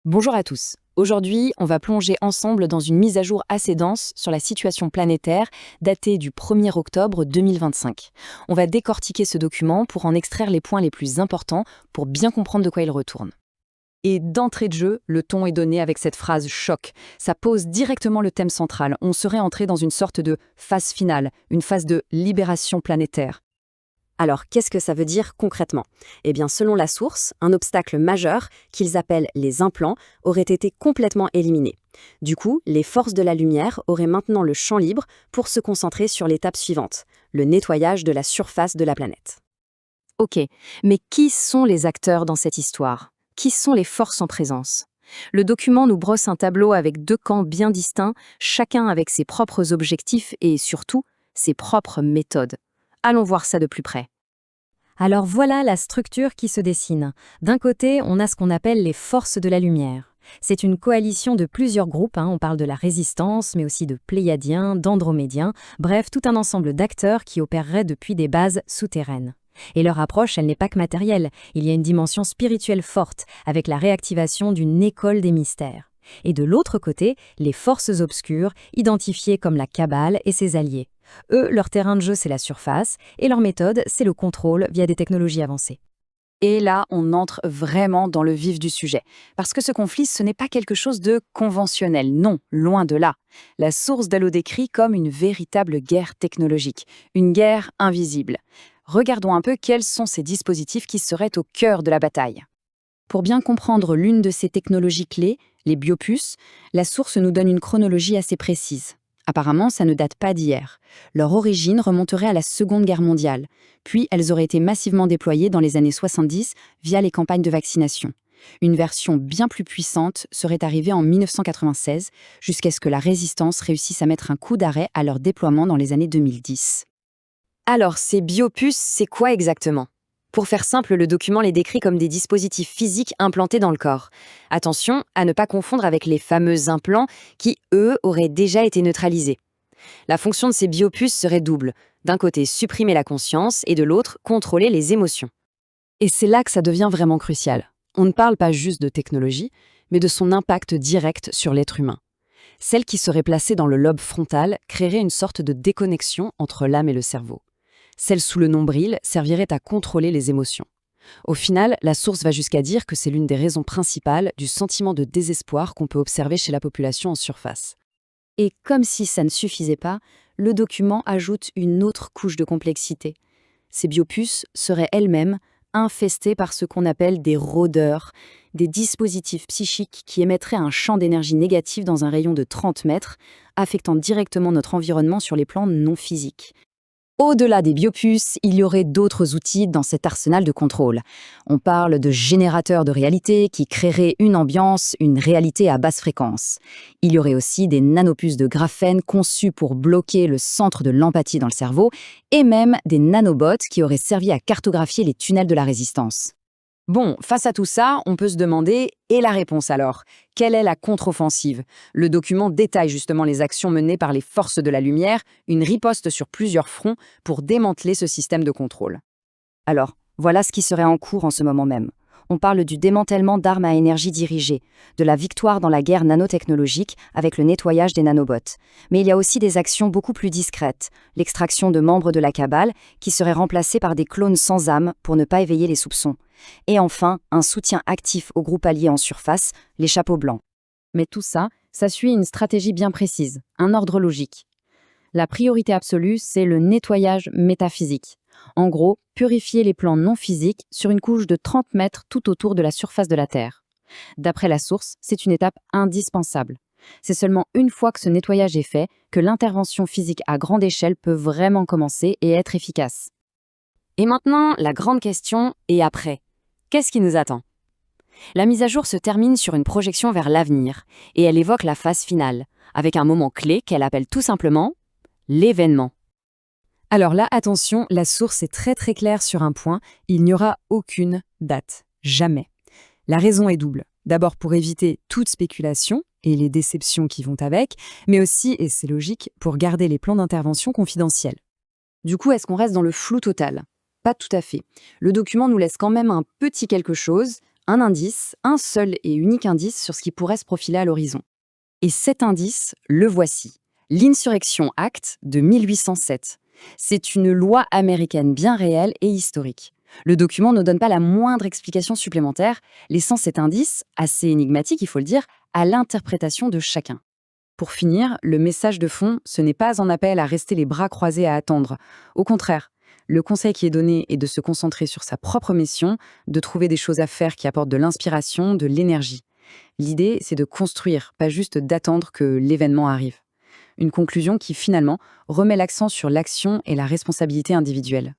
Bonjour à tous. Aujourd'hui, on va plonger ensemble dans une mise à jour assez dense sur la situation planétaire datée du 1er octobre 2025. On va décortiquer ce document pour en extraire les points les plus importants pour bien comprendre de quoi il retourne. Et d'entrée de jeu, le ton est donné avec cette phrase choc. Ça pose directement le thème central. On serait entré dans une sorte de phase finale, une phase de libération planétaire. Alors, qu'est-ce que ça veut dire concrètement? Eh bien, selon la source, un obstacle majeur, qu'ils appellent les implants, aurait été complètement éliminé. Du coup, les forces de la lumière auraient maintenant le champ libre pour se concentrer sur l'étape suivante, le nettoyage de la surface de la planète. Ok, mais qui sont les acteurs dans cette histoire? Qui sont les forces en présence? Le document nous brosse un tableau avec deux camps bien distincts, chacun avec ses propres objectifs et surtout ses propres méthodes. Allons voir ça de plus près. Alors voilà la structure qui se dessine. D'un côté, on a ce qu'on appelle les forces de la lumière. C'est une coalition de plusieurs groupes, on parle de la résistance, mais aussi de pléiadiens, d'andromédiens, bref, tout un ensemble d'acteurs qui opéreraient depuis des bases souterraines. Et leur approche, elle n'est pas que matérielle, il y a une dimension spirituelle forte, avec la réactivation d'une école des mystères. Et de l'autre côté, les forces obscures, identifiées comme la Kabbale et ses alliés. Eux, leur terrain de jeu, c'est la surface, et leur méthode, c'est le contrôle via des technologies avancées. Et là, on entre vraiment dans le vif du sujet. Parce que ce conflit, ce n'est pas quelque chose de conventionnel, non, loin de là. La source d'Halo décrit comme une véritable guerre technologique, une guerre invisible. Regardons un peu quels sont ces dispositifs qui seraient au cœur de la bataille. Pour bien comprendre l'une de ces technologies clés, les biopuces, la source nous donne une chronologie assez précise. Apparemment, ça ne date pas d'hier. Leur origine remonterait à la Seconde Guerre mondiale, puis elles auraient été massivement déployées dans les années 70 via les campagnes de vaccination. Une version bien plus puissante serait arrivée en 1996, jusqu'à ce que la résistance réussisse à mettre un coup d'arrêt à leur déploiement dans les années 2010. Alors, ces biopuces, c'est quoi exactement ? Pour faire simple, le document les décrit comme des dispositifs physiques implantés dans le corps. Attention à ne pas confondre avec les fameux implants qui, eux, auraient déjà été neutralisés. La fonction de ces biopuces serait double. D'un côté, supprimer la conscience et de l'autre, contrôler les émotions. Et c'est là que ça devient vraiment crucial. On ne parle pas juste de technologie, mais de son impact direct sur l'être humain. Celle qui serait placée dans le lobe frontal créerait une sorte de déconnexion entre l'âme et le cerveau. Celle sous le nombril servirait à contrôler les émotions. Au final, la source va jusqu'à dire que c'est l'une des raisons principales du sentiment de désespoir qu'on peut observer chez la population en surface. Et comme si ça ne suffisait pas, le document ajoute une autre couche de complexité. Ces biopuces seraient elles-mêmes infestées par ce qu'on appelle des rôdeurs, des dispositifs psychiques qui émettraient un champ d'énergie négative dans un rayon de 30 mètres, affectant directement notre environnement sur les plans non physiques. Au-delà des biopuces, il y aurait d'autres outils dans cet arsenal de contrôle. On parle de générateurs de réalité qui créeraient une ambiance, une réalité à basse fréquence. Il y aurait aussi des nanopuces de graphène conçues pour bloquer le centre de l'empathie dans le cerveau, et même des nanobots qui auraient servi à cartographier les tunnels de la résistance. Bon, face à tout ça, on peut se demander, et la réponse alors? Quelle est la contre-offensive? Le document détaille justement les actions menées par les forces de la lumière, une riposte sur plusieurs fronts pour démanteler ce système de contrôle. Alors, voilà ce qui serait en cours en ce moment même. On parle du démantèlement d'armes à énergie dirigée, de la victoire dans la guerre nanotechnologique avec le nettoyage des nanobots. Mais il y a aussi des actions beaucoup plus discrètes, l'extraction de membres de la Kabbale qui seraient remplacés par des clones sans âme pour ne pas éveiller les soupçons. Et enfin, un soutien actif aux groupes alliés en surface, les chapeaux blancs. Mais tout ça, ça suit une stratégie bien précise, un ordre logique. La priorité absolue, c'est le nettoyage métaphysique. En gros, purifier les plans non physiques sur une couche de 30 mètres tout autour de la surface de la Terre. D'après la source, c'est une étape indispensable. C'est seulement une fois que ce nettoyage est fait que l'intervention physique à grande échelle peut vraiment commencer et être efficace. Et maintenant, la grande question, et après? Qu'est-ce qui nous attend? La mise à jour se termine sur une projection vers l'avenir, et elle évoque la phase finale, avec un moment clé qu'elle appelle tout simplement l'événement. Alors là, attention, la source est très claire sur un point, il n'y aura aucune date. Jamais. La raison est double. D'abord pour éviter toute spéculation et les déceptions qui vont avec, mais aussi, et c'est logique, pour garder les plans d'intervention confidentiels. Du coup, est-ce qu'on reste dans le flou total? Pas tout à fait. Le document nous laisse quand même un petit quelque chose, Un indice, un seul et unique indice sur ce qui pourrait se profiler à l'horizon. Et cet indice, le voici. L'Insurrection Act de 1807. C'est une loi américaine bien réelle et historique. Le document ne donne pas la moindre explication supplémentaire, laissant cet indice, assez énigmatique il faut le dire, à l'interprétation de chacun. Pour finir, le message de fond, ce n'est pas un appel à rester les bras croisés à attendre. Au contraire, le conseil qui est donné est de se concentrer sur sa propre mission, de trouver des choses à faire qui apportent de l'inspiration, de l'énergie. L'idée, c'est de construire, pas juste d'attendre que l'événement arrive. Une conclusion qui, finalement, remet l'accent sur l'action et la responsabilité individuelle.